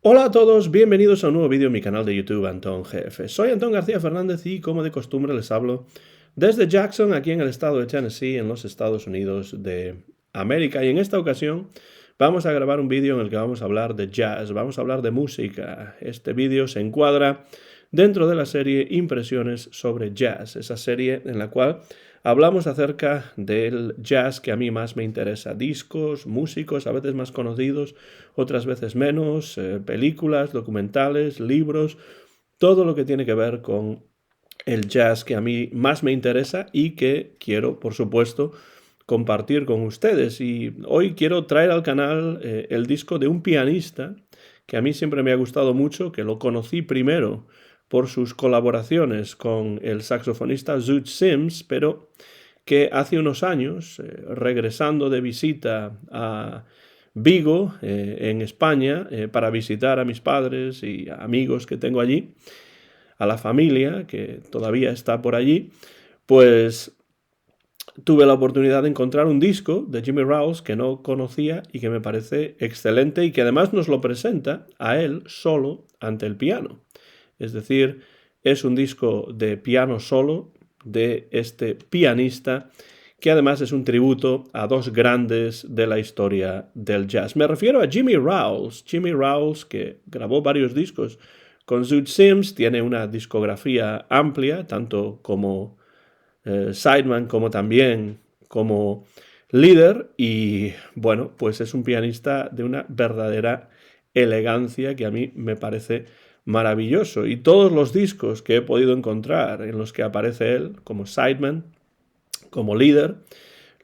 Hola a todos, bienvenidos a un nuevo vídeo en mi canal de YouTube Antón GF. Soy Antón García Fernández y como de costumbre les hablo desde Jackson, aquí en el estado de Tennessee, en los Estados Unidos de América. Y en esta ocasión vamos a grabar un vídeo en el que vamos a hablar de jazz, vamos a hablar de música. Este vídeo se encuadra dentro de la serie Impresiones sobre Jazz, esa serie en la cual hablamos acerca del jazz que a mí más me interesa. Discos, músicos, a veces más conocidos, otras veces menos, películas, documentales, libros, todo lo que tiene que ver con el jazz que a mí más me interesa y que quiero, por supuesto, compartir con ustedes. Y hoy quiero traer al canal el disco de un pianista que a mí siempre me ha gustado mucho, que lo conocí primero por sus colaboraciones con el saxofonista Zoot Sims, pero que hace unos años, regresando de visita a Vigo, en España, para visitar a mis padres y a amigos que tengo allí, a la familia que todavía está por allí, pues tuve la oportunidad de encontrar un disco de Jimmy Rowles que no conocía y que me parece excelente y que además nos lo presenta a él solo ante el piano. Es decir, es un disco de piano solo de este pianista que además es un tributo a dos grandes de la historia del jazz. Me refiero a Jimmy Rowles que grabó varios discos con Zoot Sims, tiene una discografía amplia, tanto como sideman como también como líder, y bueno, pues es un pianista de una verdadera elegancia que a mí me parece maravilloso. Y todos los discos que he podido encontrar en los que aparece él como sideman, como líder,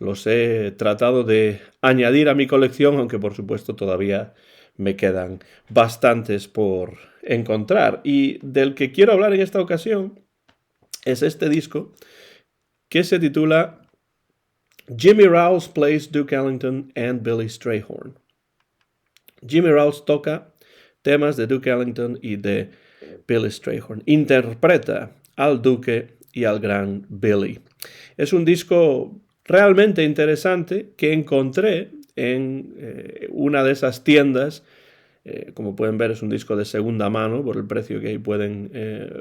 los he tratado de añadir a mi colección, aunque por supuesto todavía me quedan bastantes por encontrar. Y del que quiero hablar en esta ocasión es este disco que se titula Jimmy Rowles Plays Duke Ellington and Billy Strayhorn. Jimmy Rowles toca temas de Duke Ellington y de Billy Strayhorn. Interpreta al Duque y al gran Billy. Es un disco realmente interesante que encontré en una de esas tiendas. Como pueden ver, es un disco de segunda mano por el precio que ahí pueden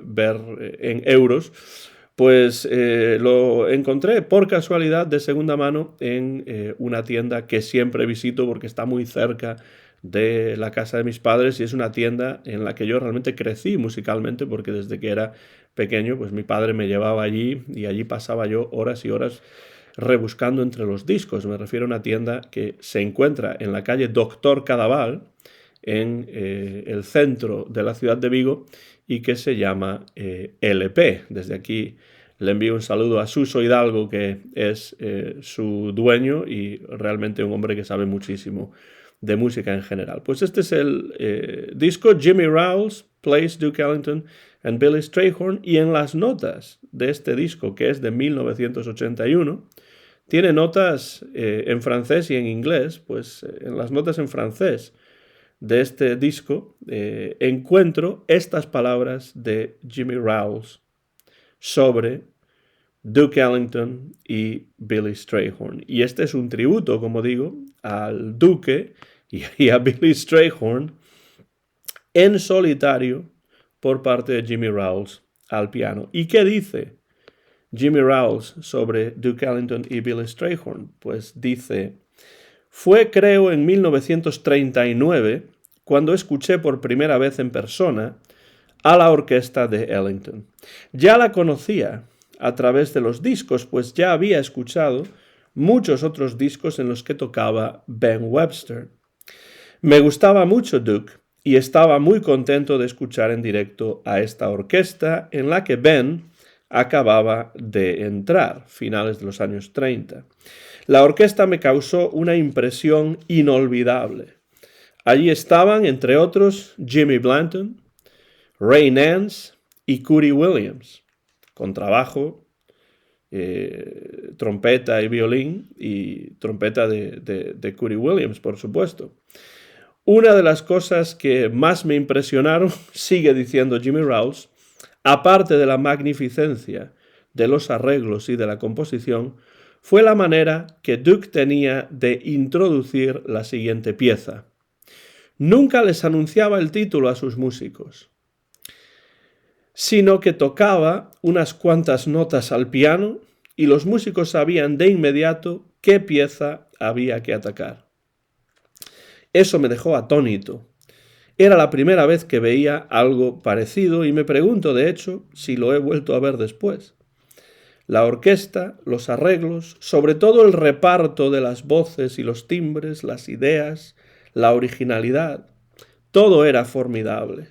ver en euros. Pues lo encontré por casualidad de segunda mano en una tienda que siempre visito porque está muy cerca de la casa de mis padres y es una tienda en la que yo realmente crecí musicalmente porque desde que era pequeño pues mi padre me llevaba allí y allí pasaba yo horas y horas rebuscando entre los discos. Me refiero a una tienda que se encuentra en la calle Doctor Cadaval, en el centro de la ciudad de Vigo y que se llama LP. Desde aquí le envío un saludo a Suso Hidalgo, que es su dueño y realmente un hombre que sabe muchísimo de música en general. Pues este es el disco Jimmy Rowles Plays Duke Ellington and Billy Strayhorn, y en las notas de este disco, que es de 1981, tiene notas en francés y en inglés. Pues en las notas en francés de este disco encuentro estas palabras de Jimmy Rowles sobre Duke Ellington y Billy Strayhorn. Y este es un tributo, como digo, al Duque y a Billy Strayhorn en solitario por parte de Jimmy Rowles al piano. ¿Y qué dice Jimmy Rowles sobre Duke Ellington y Billy Strayhorn? Pues dice: fue, creo, en 1939 cuando escuché por primera vez en persona a la orquesta de Ellington. Ya la conocía a través de los discos, pues ya había escuchado muchos otros discos en los que tocaba Ben Webster. Me gustaba mucho Duke y estaba muy contento de escuchar en directo a esta orquesta en la que Ben acababa de entrar, finales de los años 30. La orquesta me causó una impresión inolvidable. Allí estaban, entre otros, Jimmy Blanton, Ray Nance y Cootie Williams, con trabajo, trompeta y violín, y trompeta de Cootie Williams, por supuesto. Una de las cosas que más me impresionaron, sigue diciendo Jimmy Rowles, aparte de la magnificencia de los arreglos y de la composición, fue la manera que Duke tenía de introducir la siguiente pieza. nunca les anunciaba el título a sus músicos, sino que tocaba unas cuantas notas al piano y los músicos sabían de inmediato qué pieza había que atacar. Eso me dejó atónito. Era la primera vez que veía algo parecido y me pregunto, de hecho, si lo he vuelto a ver después. La orquesta, los arreglos, sobre todo el reparto de las voces y los timbres, las ideas, la originalidad, todo era formidable.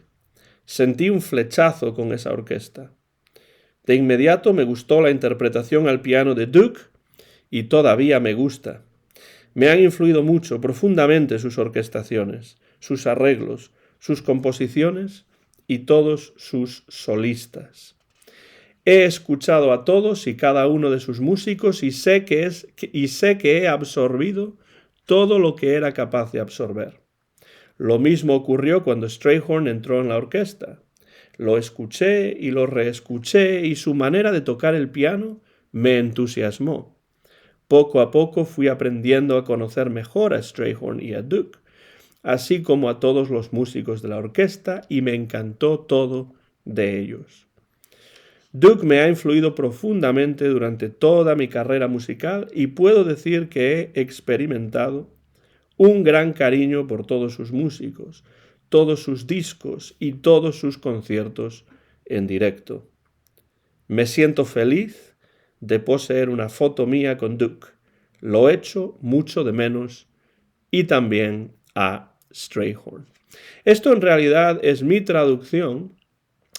Sentí un flechazo con esa orquesta. De inmediato me gustó la interpretación al piano de Duke y todavía me gusta. Me han influido mucho, profundamente sus orquestaciones, sus arreglos, sus composiciones y todos sus solistas. He escuchado a todos y cada uno de sus músicos y sé que he absorbido todo lo que era capaz de absorber. Lo mismo ocurrió cuando Strayhorn entró en la orquesta. Lo escuché y lo reescuché y su manera de tocar el piano me entusiasmó. Poco a poco fui aprendiendo a conocer mejor a Strayhorn y a Duke, así como a todos los músicos de la orquesta, y me encantó todo de ellos. Duke me ha influido profundamente durante toda mi carrera musical y puedo decir que he experimentado un gran cariño por todos sus músicos, todos sus discos y todos sus conciertos en directo. Me siento feliz de poseer una foto mía con Duke. Lo echo mucho de menos y también a Strayhorn. Esto en realidad es mi traducción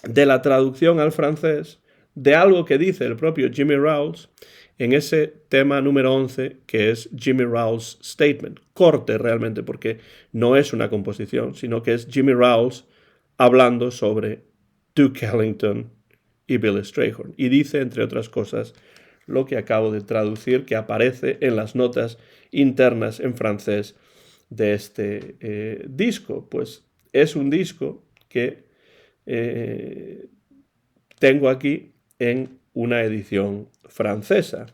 de la traducción al francés de algo que dice el propio Jimmy Rowles en ese tema número 11 que es Jimmy Rowles' Statement. Corte realmente porque no es una composición, sino que es Jimmy Rowles hablando sobre Duke Ellington y Billy Strayhorn. Y dice, entre otras cosas, lo que acabo de traducir, que aparece en las notas internas en francés de este disco. Pues es un disco que tengo aquí en una edición francesa.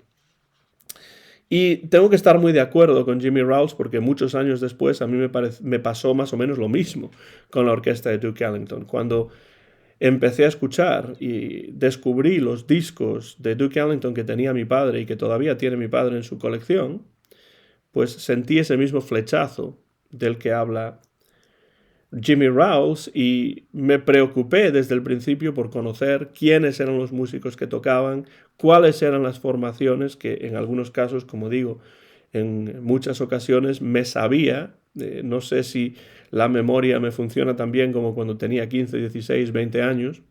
Y tengo que estar muy de acuerdo con Jimmy Rowles porque muchos años después a mí me pasó más o menos lo mismo con la orquesta de Duke Ellington. Cuando empecé a escuchar y descubrí los discos de Duke Ellington que tenía mi padre y que todavía tiene mi padre en su colección, pues sentí ese mismo flechazo del que habla Jimmy Rowles y me preocupé desde el principio por conocer quiénes eran los músicos que tocaban, cuáles eran las formaciones que en algunos casos, como digo, en muchas ocasiones me sabía. No sé si la memoria me funciona tan bien como cuando tenía 15, 16, 20 años,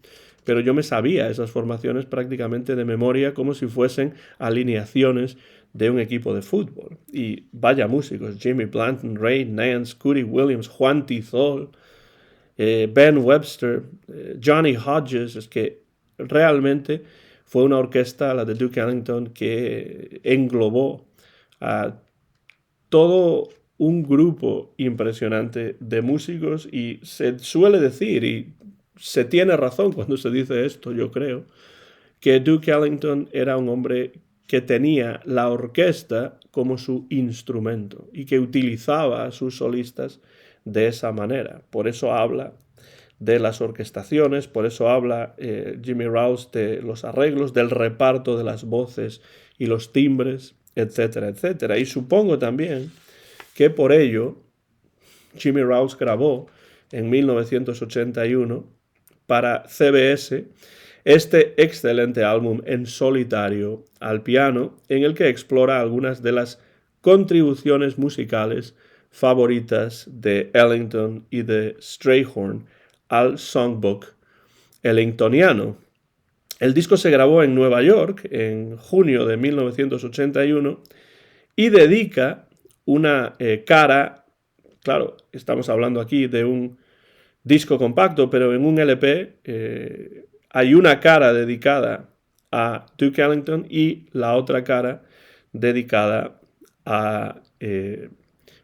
pero yo me sabía esas formaciones prácticamente de memoria como si fuesen alineaciones de un equipo de fútbol. Y vaya músicos: Jimmy Blanton, Ray Nance, Cootie Williams, Juan Tizol, Ben Webster, Johnny Hodges. Es que realmente fue una orquesta, la de Duke Ellington, que englobó a todo un grupo impresionante de músicos y se suele decir, y se tiene razón cuando se dice esto, yo creo, que Duke Ellington era un hombre que tenía la orquesta como su instrumento y que utilizaba a sus solistas de esa manera. Por eso habla de las orquestaciones, por eso habla Jimmy Rowles de los arreglos, del reparto de las voces y los timbres, etcétera, etcétera. Y supongo también que por ello Jimmy Rowles grabó en 1981 para CBS este excelente álbum en solitario al piano, en el que explora algunas de las contribuciones musicales favoritas de Ellington y de Strayhorn al songbook ellingtoniano. El disco se grabó en Nueva York en junio de 1981 y dedica una cara, claro, estamos hablando aquí de un disco compacto, pero en un LP hay una cara dedicada a Duke Ellington y la otra cara dedicada a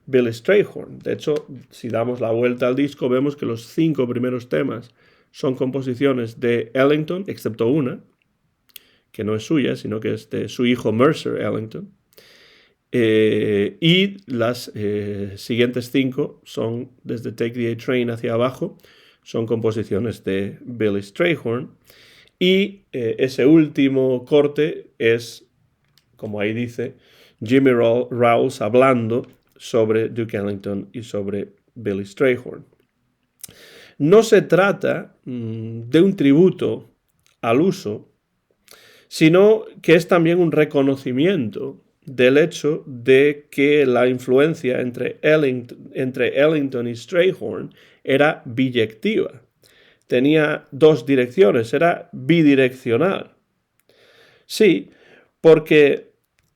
Billy Strayhorn. De hecho, si damos la vuelta al disco, vemos que los 5 primeros temas son composiciones de Ellington, excepto una, que no es suya, sino que es de su hijo Mercer Ellington. Y las siguientes 5 son desde Take the A Train hacia abajo, son composiciones de Billy Strayhorn. Y ese último corte es, como ahí dice, Jimmy Rowles hablando sobre Duke Ellington y sobre Billy Strayhorn. No se trata de un tributo al uso, sino que es también un reconocimiento del hecho de que la influencia entre Ellington y Strayhorn era biyectiva. Tenía dos direcciones, era bidireccional. Sí, porque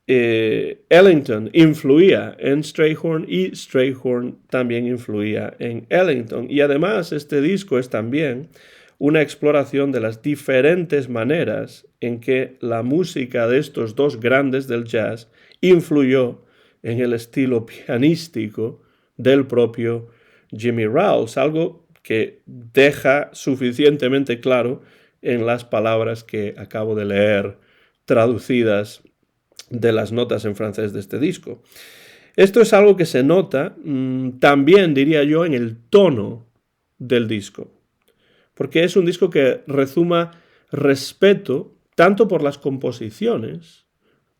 Ellington influía en Strayhorn y Strayhorn también influía en Ellington. Y además este disco es también una exploración de las diferentes maneras en que la música de estos dos grandes del jazz influyó en el estilo pianístico del propio Jimmy Rowles, algo que deja suficientemente claro en las palabras que acabo de leer traducidas de las notas en francés de este disco. Esto es algo que se nota también, diría yo, en el tono del disco, porque es un disco que rezuma respeto tanto por las composiciones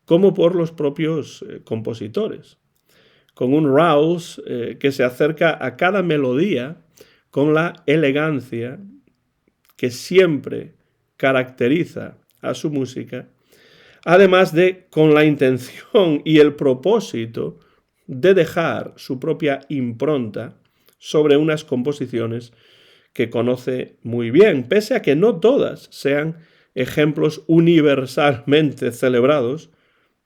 como por los propios compositores, con un Rowles que se acerca a cada melodía con la elegancia que siempre caracteriza a su música, además de con la intención y el propósito de dejar su propia impronta sobre unas composiciones que conoce muy bien, pese a que no todas sean ejemplos universalmente celebrados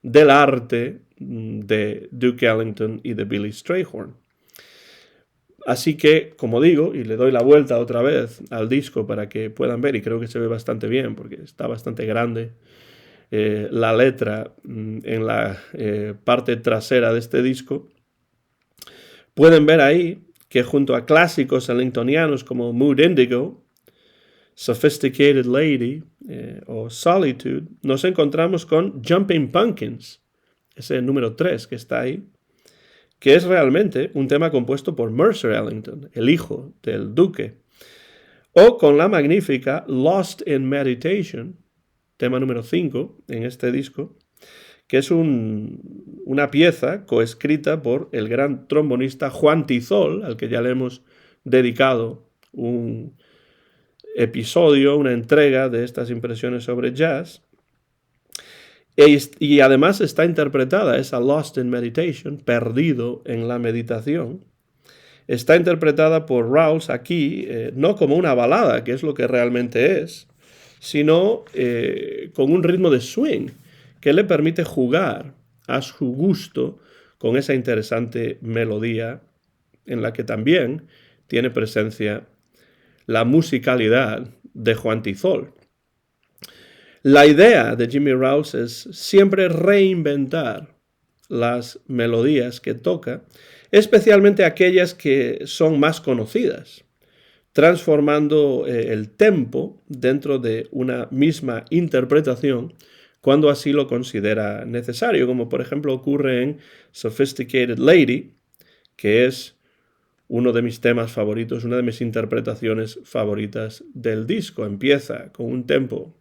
del arte de Duke Ellington y de Billy Strayhorn. Así que, como digo, y le doy la vuelta otra vez al disco para que puedan ver, y creo que se ve bastante bien porque está bastante grande la letra en la parte trasera de este disco, pueden ver ahí que junto a clásicos ellingtonianos como Mood Indigo, Sophisticated Lady o Solitude, nos encontramos con Jumping Pumpkins, ese número 3 que está ahí, que es realmente un tema compuesto por Mercer Ellington, el hijo del duque, o con la magnífica Lost in Meditation, tema número 5 en este disco, que es una pieza coescrita por el gran trombonista Juan Tizol, al que ya le hemos dedicado un episodio, una entrega de estas impresiones sobre jazz. Y además está interpretada, esa Lost in Meditation, perdido en la meditación, está interpretada por Rowles aquí, no como una balada, que es lo que realmente es, sino con un ritmo de swing que le permite jugar a su gusto con esa interesante melodía en la que también tiene presencia la musicalidad de Juan Tizol. La idea de Jimmy Rowles es siempre reinventar las melodías que toca, especialmente aquellas que son más conocidas, transformando el tempo dentro de una misma interpretación cuando así lo considera necesario, como por ejemplo ocurre en Sophisticated Lady, que es uno de mis temas favoritos, una de mis interpretaciones favoritas del disco. Empieza con un tempo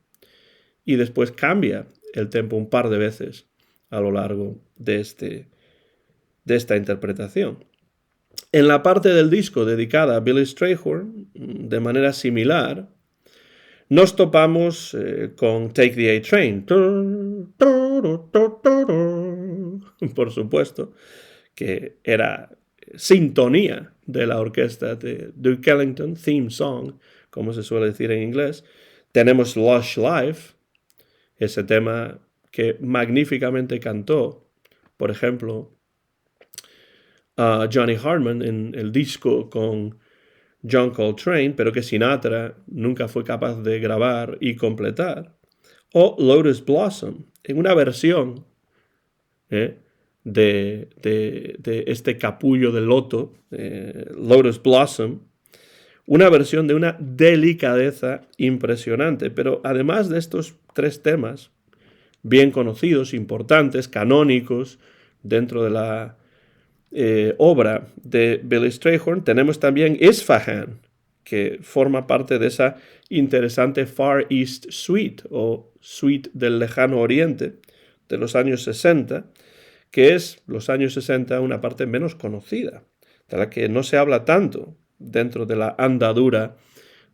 y después cambia el tempo un par de veces a lo largo de esta interpretación. En la parte del disco dedicada a Billy Strayhorn, de manera similar, nos topamos con Take the A Train. Por supuesto, que era sintonía de la orquesta de Duke Ellington, theme song, como se suele decir en inglés. Tenemos Lush Life, ese tema que magníficamente cantó, por ejemplo, Johnny Hartman en el disco con John Coltrane, pero que Sinatra nunca fue capaz de grabar y completar. O Lotus Blossom, en una versión de este capullo de loto, Lotus Blossom, una versión de una delicadeza impresionante. Pero además de estos tres temas, bien conocidos, importantes, canónicos, dentro de la obra de Billy Strayhorn, tenemos también Isfahan, que forma parte de esa interesante Far East Suite o Suite del Lejano Oriente de los años 60, que es los años 60 una parte menos conocida, de la que no se habla tanto dentro de la andadura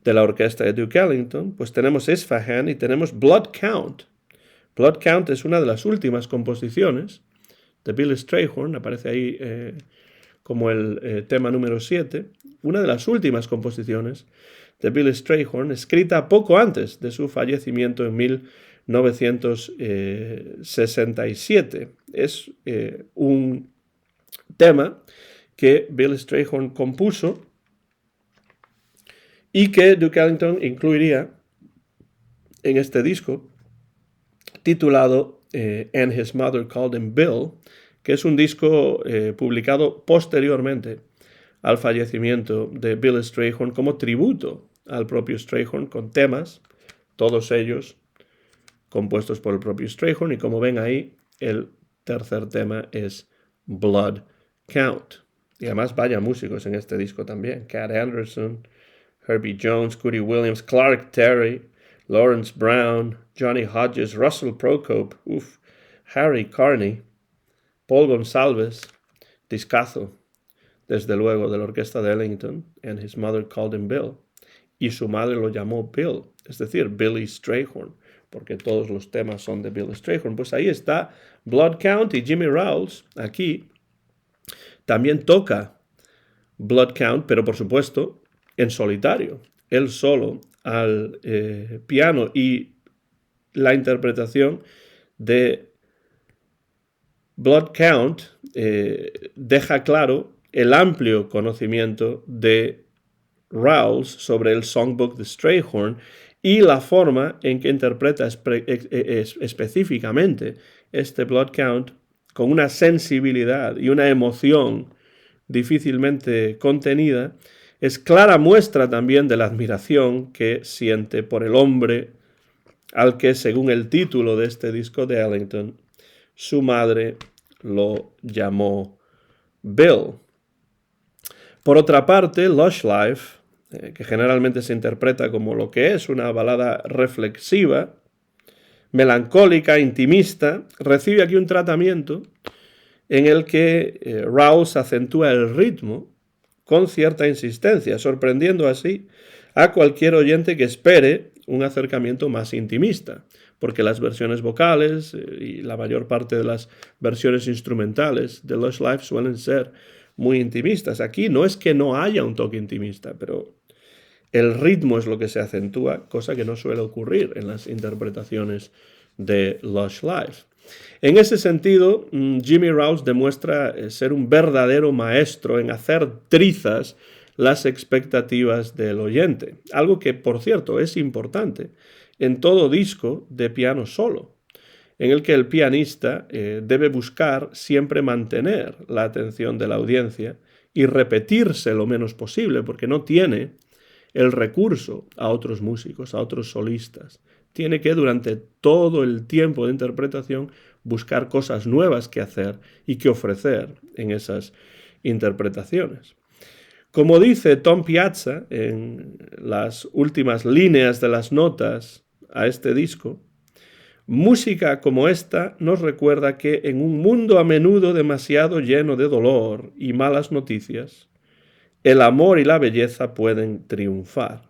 de la orquesta de Duke Ellington. Pues tenemos Isfahan y tenemos Blood Count. Blood Count es una de las últimas composiciones de Billy Strayhorn, aparece ahí como el tema número 7, una de las últimas composiciones de Billy Strayhorn, escrita poco antes de su fallecimiento en 1967. Es un tema que Billy Strayhorn compuso y que Duke Ellington incluiría en este disco titulado And His Mother Called Him Bill, que es un disco publicado posteriormente al fallecimiento de Billy Strayhorn como tributo al propio Strayhorn, con temas, todos ellos compuestos por el propio Strayhorn, y como ven ahí, el tercer tema es Blood Count. Y además vaya músicos en este disco también: Cat Anderson, Herbie Jones, Cootie Williams, Clark Terry, Lawrence Brown, Johnny Hodges, Russell Procope, Harry Carney, Paul Gonsalves, discazo, desde luego, de la orquesta de Ellington, And His Mother Called Him Bill, y su madre lo llamó Bill, es decir, Billy Strayhorn, porque todos los temas son de Billy Strayhorn. Pues ahí está Blood Count, y Jimmy Rowles aquí también toca Blood Count, pero por supuesto en solitario, él solo al piano, y la interpretación de Blood Count deja claro el amplio conocimiento de Rowles sobre el Songbook de Strayhorn y la forma en que interpreta específicamente este Blood Count con una sensibilidad y una emoción difícilmente contenida. Es clara muestra también de la admiración que siente por el hombre al que, según el título de este disco de Ellington, su madre lo llamó Bill. Por otra parte, Lush Life, que generalmente se interpreta como lo que es una balada reflexiva, melancólica, intimista, recibe aquí un tratamiento en el que Rowles acentúa el ritmo con cierta insistencia, sorprendiendo así a cualquier oyente que espere un acercamiento más intimista, porque las versiones vocales y la mayor parte de las versiones instrumentales de Lush Life suelen ser muy intimistas. Aquí no es que no haya un toque intimista, pero el ritmo es lo que se acentúa, cosa que no suele ocurrir en las interpretaciones de Lush Life. En ese sentido, Jimmy Rowles demuestra ser un verdadero maestro en hacer trizas las expectativas del oyente, algo que, por cierto, es importante en todo disco de piano solo, en el que el pianista debe buscar siempre mantener la atención de la audiencia y repetirse lo menos posible, porque no tiene el recurso a otros músicos, a otros solistas. Tiene que, durante todo el tiempo de interpretación, buscar cosas nuevas que hacer y que ofrecer en esas interpretaciones. Como dice Tom Piazza en las últimas líneas de las notas a este disco, música como esta nos recuerda que en un mundo a menudo demasiado lleno de dolor y malas noticias, el amor y la belleza pueden triunfar.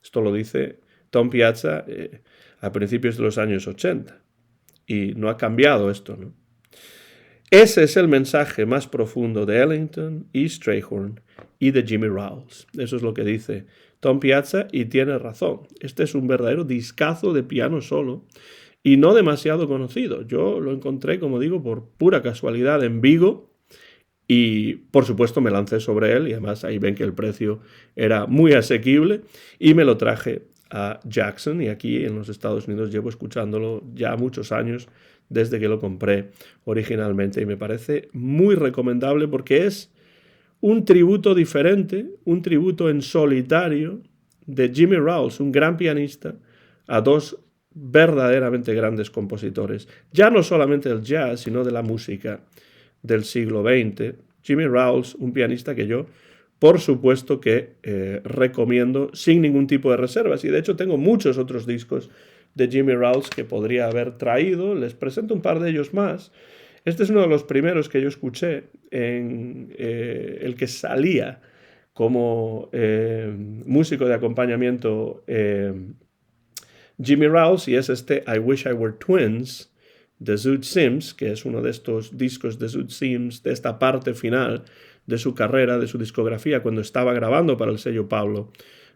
Esto lo dice Tom Piazza a principios de los años 80. Y no ha cambiado esto, ¿no? Ese es el mensaje más profundo de Ellington y Strayhorn y de Jimmy Rowles. Eso es lo que dice Tom Piazza, y tiene razón. Este es un verdadero discazo de piano solo y no demasiado conocido. Yo lo encontré, como digo, por pura casualidad en Vigo, y por supuesto me lancé sobre él, y además ahí ven que el precio era muy asequible, y me lo traje a Jackson, y aquí en los Estados Unidos llevo escuchándolo ya muchos años desde que lo compré originalmente, y me parece muy recomendable porque es un tributo diferente, un tributo en solitario de Jimmy Rowles, un gran pianista, a dos verdaderamente grandes compositores, ya no solamente del jazz, sino de la música del siglo XX. Jimmy Rawls, un pianista que yo, por supuesto que recomiendo sin ningún tipo de reservas. Y de hecho tengo muchos otros discos de Jimmy Rawls que podría haber traído. Les presento un par de ellos más. Este es uno de los primeros que yo escuché en el que salía como músico de acompañamiento Jimmy Rawls, y es este I Wish I Were Twins de Zoot Sims, que es uno de estos discos de Zoot Sims, de esta parte final de su carrera, de su discografía, cuando estaba grabando para el sello Pablo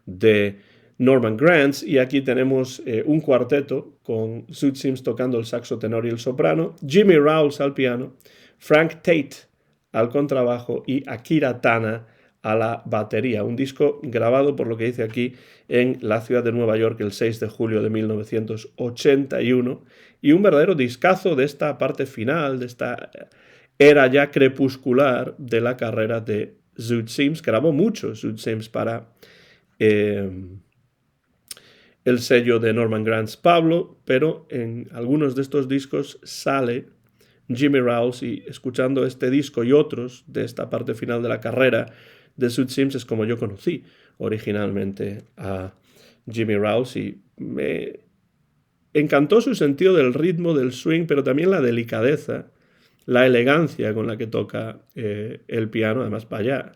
de Norman Granz. Y aquí tenemos un cuarteto con Zoot Sims tocando el saxo tenor y el soprano, Jimmy Rawls al piano, Frank Tate al contrabajo y Akira Tana a la batería. Un disco grabado, por lo que dice aquí, en la ciudad de Nueva York el 6 de julio de 1981, y un verdadero discazo de esta parte final, de esta era ya crepuscular de la carrera de Zoot Sims. Grabó mucho Zoot Sims para el sello de Norman Granz Pablo, pero en algunos de estos discos sale Jimmy Rawls, y escuchando este disco y otros de esta parte final de la carrera de Zoot Sims es como yo conocí originalmente a Jimmy Rawls, y me encantó su sentido del ritmo, del swing, pero también la delicadeza, la elegancia con la que toca el piano. Además, vaya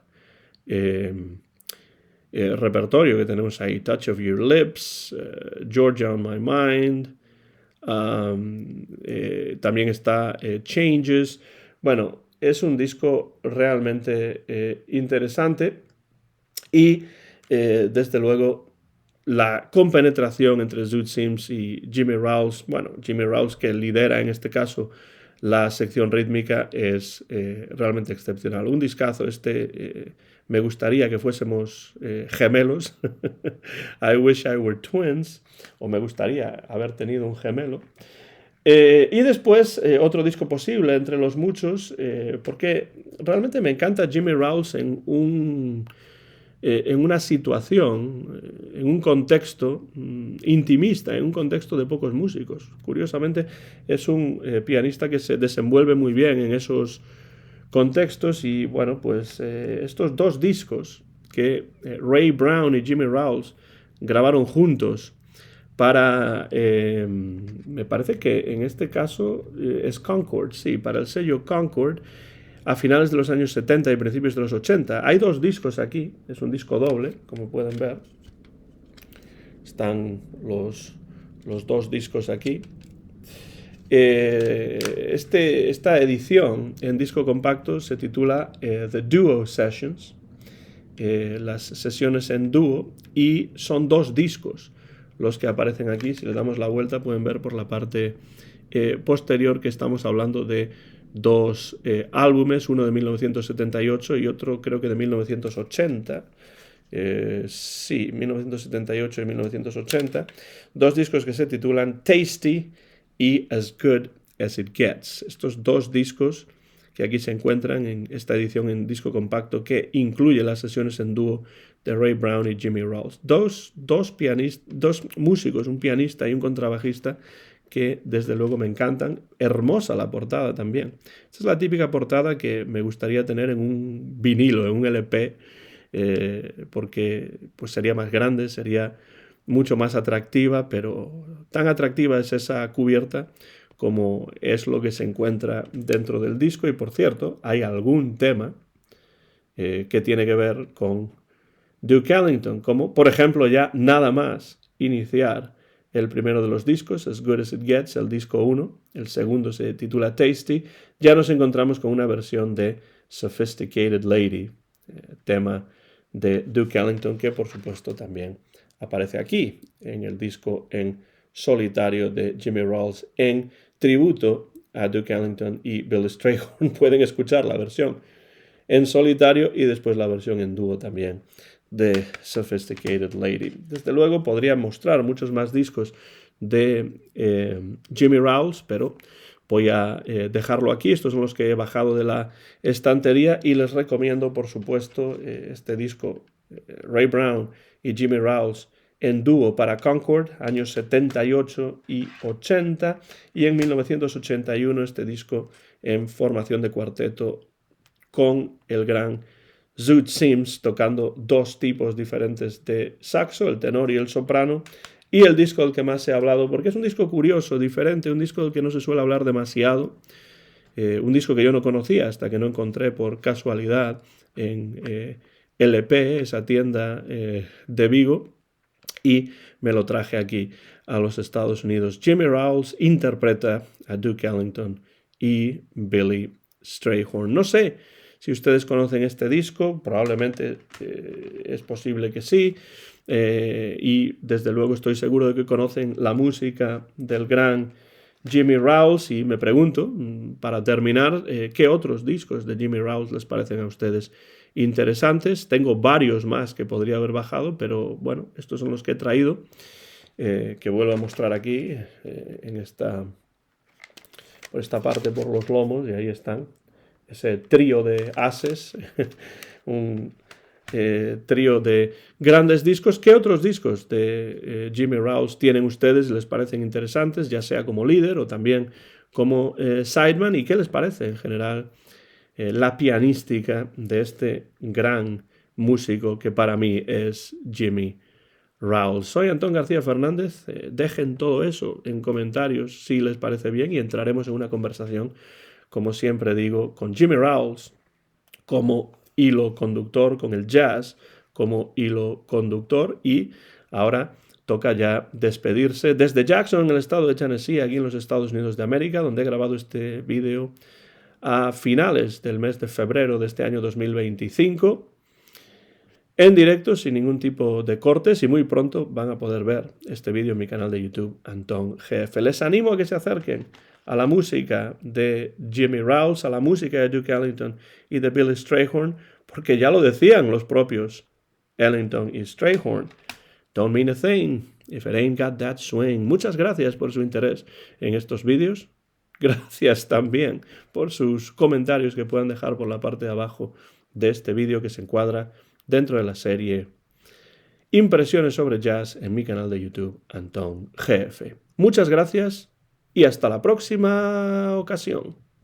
repertorio que tenemos ahí: Touch of Your Lips, Georgia on My Mind, también está Changes. Bueno, es un disco realmente interesante, y desde luego la compenetración entre Zoot Sims y Jimmy Rawls, bueno, Jimmy Rawls, que lidera en este caso la sección rítmica, es realmente excepcional. Un discazo este. Me gustaría que fuésemos gemelos. I wish I were twins. O me gustaría haber tenido un gemelo. Y después otro disco posible entre los muchos, porque realmente me encanta Jimmy Rawls en una situación, en un contexto intimista, en un contexto de pocos músicos. Curiosamente, es un pianista que se desenvuelve muy bien en esos contextos. Y bueno, pues estos dos discos que Ray Brown y Jimmy Rawls grabaron juntos para, me parece que en este caso es Concord, sí, para el sello Concord, a finales de los años 70 y principios de los 80. Hay dos discos aquí, es un disco doble, como pueden ver. Están los dos discos aquí. Esta edición en disco compacto se titula The Duo Sessions, las sesiones en dúo, y son dos discos los que aparecen aquí. Si le damos la vuelta pueden ver por la parte posterior que estamos hablando de dos álbumes, uno de 1978 y otro creo que de 1980. Sí, 1978 y 1980. Dos discos que se titulan Tasty y As Good As It Gets. Estos dos discos que aquí se encuentran en esta edición en disco compacto, que incluye las sesiones en dúo de Ray Brown y Jimmy Rawls. Dos músicos, un pianista y un contrabajista, que desde luego me encantan. Hermosa la portada también. Esta es la típica portada que me gustaría tener en un vinilo, en un LP, porque pues sería más grande, sería mucho más atractiva, pero tan atractiva es esa cubierta como es lo que se encuentra dentro del disco. Y por cierto, hay algún tema que tiene que ver con Duke Ellington, como por ejemplo ya nada más iniciar el primero de los discos, As Good As It Gets, el disco 1, el segundo se titula Tasty, ya nos encontramos con una versión de Sophisticated Lady, tema de Duke Ellington, que por supuesto también aparece aquí en el disco en solitario de Jimmy Rawls, en tributo a Duke Ellington y Billy Strayhorn. Pueden escuchar la versión en solitario y después la versión en dúo también de Sophisticated Lady. Desde luego podría mostrar muchos más discos de Jimmy Rawls, pero voy a dejarlo aquí. Estos son los que he bajado de la estantería, y les recomiendo, por supuesto, este disco, Ray Brown y Jimmy Rawls en dúo para Concord, años 78 y 80, y en 1981 este disco en formación de cuarteto con el gran Zoot Sims tocando dos tipos diferentes de saxo, el tenor y el soprano, y el disco del que más se ha hablado, porque es un disco curioso, diferente, un disco del que no se suele hablar demasiado, un disco que yo no conocía hasta que no encontré por casualidad en LP, esa tienda de Vigo, y me lo traje aquí a los Estados Unidos. Jimmy Rowles interpreta a Duke Ellington y Billy Strayhorn. No sé si ustedes conocen este disco, probablemente es posible que sí, y desde luego estoy seguro de que conocen la música del gran Jimmy Rowles, y me pregunto, para terminar, ¿qué otros discos de Jimmy Rowles les parecen a ustedes interesantes? Tengo varios más que podría haber bajado, pero bueno, estos son los que he traído, que vuelvo a mostrar aquí, por esta parte, por los lomos, y ahí están, ese trío de ases, un trío de grandes discos. ¿Qué otros discos de Jimmy Rowles tienen ustedes y les parecen interesantes, ya sea como líder o también como sideman? ¿Y qué les parece en general la pianística de este gran músico que para mí es Jimmy Rowles? Soy Antón García Fernández. Dejen todo eso en comentarios si les parece bien y entraremos en una conversación, como siempre digo, con Jimmy Rowles como hilo conductor, con el jazz como hilo conductor. Y ahora toca ya despedirse desde Jackson, en el estado de Tennessee, aquí en los Estados Unidos de América, donde he grabado este vídeo a finales del mes de febrero de este año 2025, en directo, sin ningún tipo de cortes, y muy pronto van a poder ver este vídeo en mi canal de YouTube, Antón GF. Les animo a que se acerquen a la música de Jimmy Rowles, a la música de Duke Ellington y de Billy Strayhorn, porque ya lo decían los propios Ellington y Strayhorn: "Don't mean a thing if it ain't got that swing". Muchas gracias por su interés en estos vídeos. Gracias también por sus comentarios que puedan dejar por la parte de abajo de este vídeo, que se encuadra dentro de la serie Impresiones sobre Jazz en mi canal de YouTube, Antón GF. Muchas gracias y hasta la próxima ocasión.